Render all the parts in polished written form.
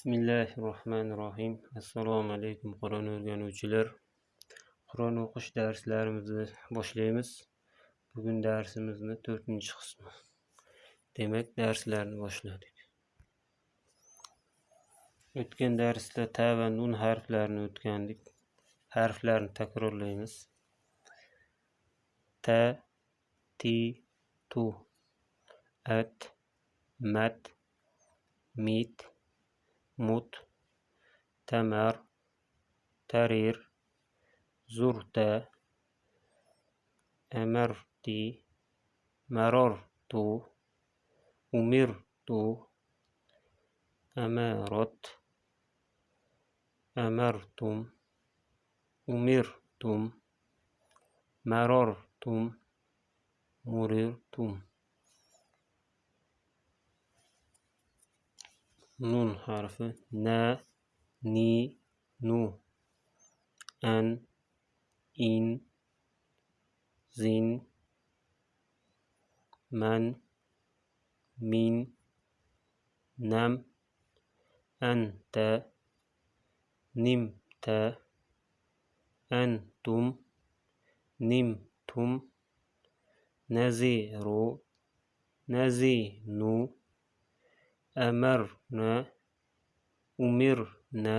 Bismillahirrohmanirrohim. Assalomu alaykum Qur'on o'rganuvchilar. Qur'on o'qish darslarimizni boshlaymiz. Bugun darsimizni 4-qismi. Demak, darslarni boshladik. O'tgan darsda ta va nun harflarini o'tgandik. Harflarni takrorlaymiz. Ta, ti, tu, at, mat, mit, mut, tamar, tarir, zurta, amarti, marortu, umirtu, amarat, amartum, umirtum, marortum, murirtum. Nun harfi na, ni, nu, an, in, zin, man, min, nam, anta, nimta, antum, nimtum, naziru, nazinu, amarna, umirna,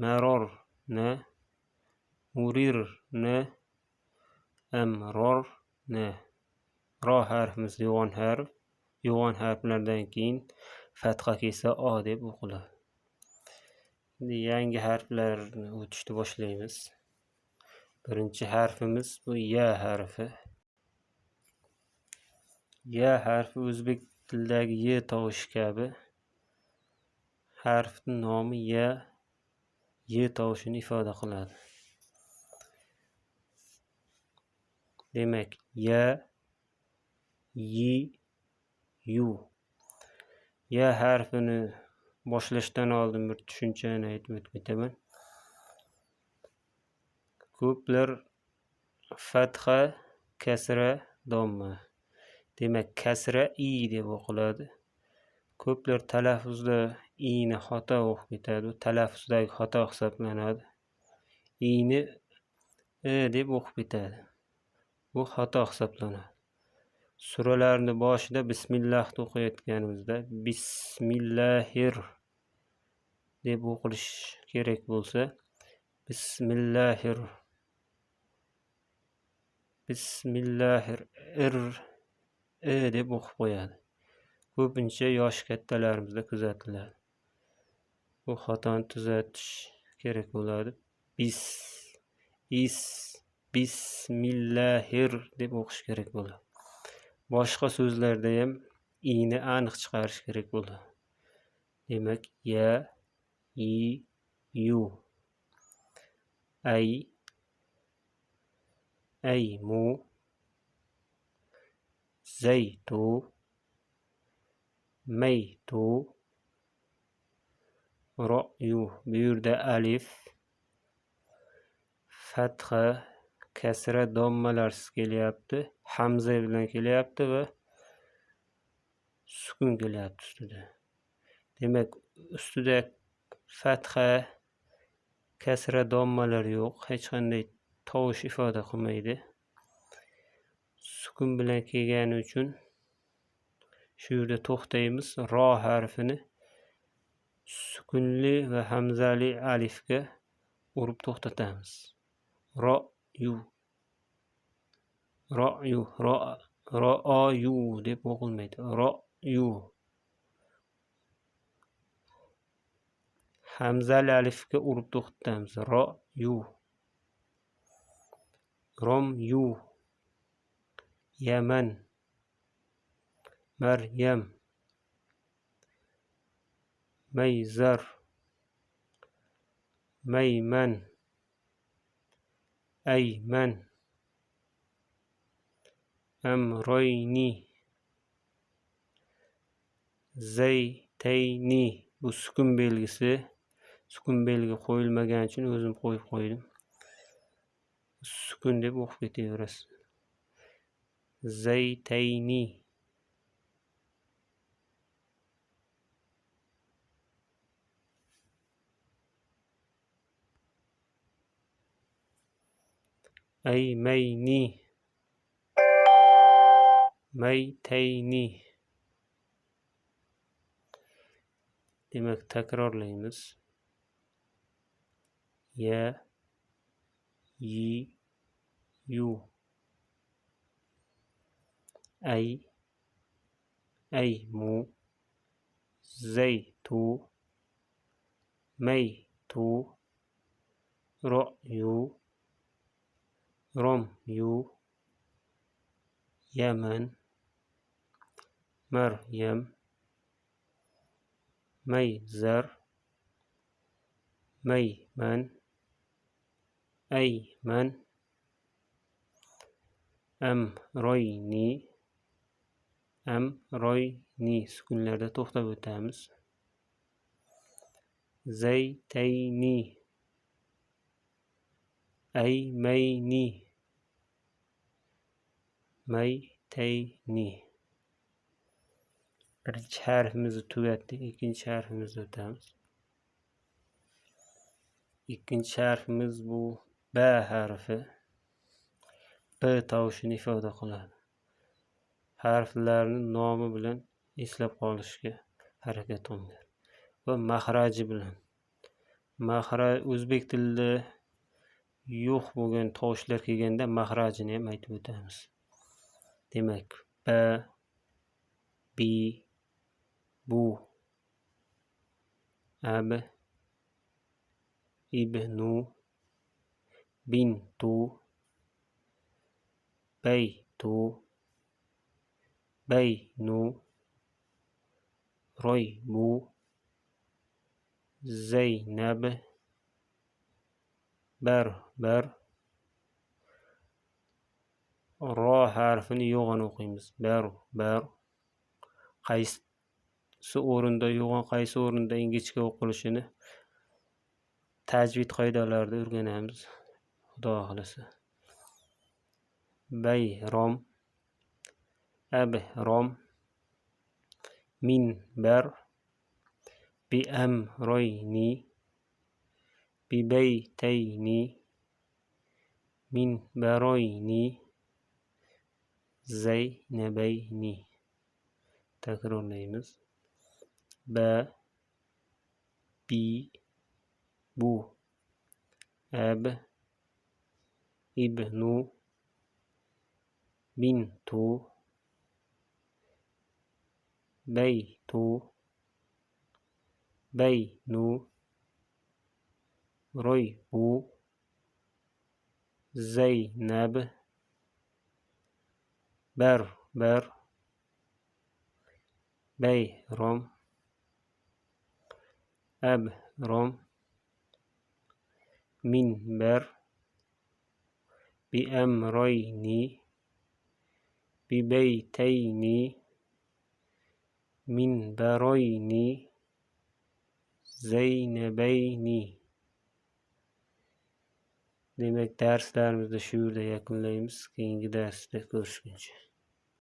marorna, murirna, amrorna. Ro harfimiz yo'g'on harf. Yo'g'on harflardan keyin fatha kelsa o deb o'qiladi. Endi yangi harflarni o'tishni boshlaymiz. Birinchi harfimiz bu ya harfi. Ya harfi o'zbek tilidagi y tovushi kabi harfning nomi ya, y tovushini ifoda qiladi. Demak, ya, yi, yu. Ya harfini boshlashdan oldin bir tushunchani aytib o'tib ketaman. Ko'plar fatha, kasra, domma. Demak, kasra i deb o'qiladi. Ko'plar talaffuzda i'ni xato o'qib ketadi. Talaffuzdagi xato hisoblanadi. I'ni deb o'qib ketadi. Bu xato hisoblanadi. Suralarning boshida bismillah o'qiyotganimizda bismillahir deb o'qilish kerak bo'lsa, bismillahir deb o'qib qo'yadi. Ko'pincha yosh kattalarimizda kuzatiladi. Bu xatoni tuzatish kerak bo'ladi. Bismillahir deb o'qish kerak bo'ladi. Boshqa so'zlarda ham i'ni aniq chiqarish kerak bo'ladi. Demak, ya, i, yu. Ay, aymu, zaytu, maytu, ro'yu. Bu yerda alif, fatha, kasra, dommalarsiz kelyapti. Hamza bilan kelyapti va sukun kelyapti ustida. Demak, ustida fatha, kasra, dommalar yo'q. Hech qanday tovush ifoda qilmaydi. Sukun bilan kelgani uchun shu yerda to'xtaymiz. Ro harfini sukunli va hamzali alifga urib to'xtatamiz. Ro'yu. Ro'yu, ro'yu deb o'qilmaydi. Ro'yu. Hamzali alifga urib to'xtatamiz. Ro'yu. Romyu. Yaman. Maryam. Mayzar. Mayman. Ayman. Amroyni. Zaytayni. Bu sukun belgisi. Sukun belgi qo'yilmagani uchun o'zim qo'yib qo'ydim. Sukun deb o'qib ketaverasiz. Zaytayni. Aymeyni, maytayni. Demek takrorlaymiz. Ya, yi, yu. Ay, aymu. Zaytu, maytu. Ra'yu, ramyu. Yaman, Maryam. Mayzar, mayman. Ayman. Amroyni, amroyni. Sukunlarda to'xtab o'tamiz. Zaytayni, aymayni, maytayni. Birinchi harfimizni tugatdik, ikkinchi harfimizga o'tamiz. İkinci harfimiz bu B harfi. B tovushini ifoda qiladi. Harflarning nomi bilan eslab qolishga harakat qilinglar. Va mahraji bilan. Mahraj o'zbek tilida yo'q bo'lgan tovushlar kelganda mahrajini ham aytib o'tamiz. Demak, B, bi, bu, ab, ibnu, bintu, baytu, baynu, roybu, Zeynab, barbar. Ro harfini yo'g'on o'qiymiz. Barbar. Qaysi o'rinda yo'g'on, qaysi o'rinda ingichka o'qilishini tajvid qoidalarida o'rganamiz, Xudo xolasa. Bayrom, abrom, minbar, biamroyni, bibaytayni, minbaroyni, zaynabayni. Takrorlaymiz. Ba, bi, bu, ab, ibnu, bintu, baytu, baynu, roybu, Zeynab, barbar, bayrom, abrom, minbar, biamroyni, bibaytayni, minbaroyni, zaynabayni. Demek derslerimizde shu yerda yakunlaymiz. Keyingi darsda ko'rishguncha.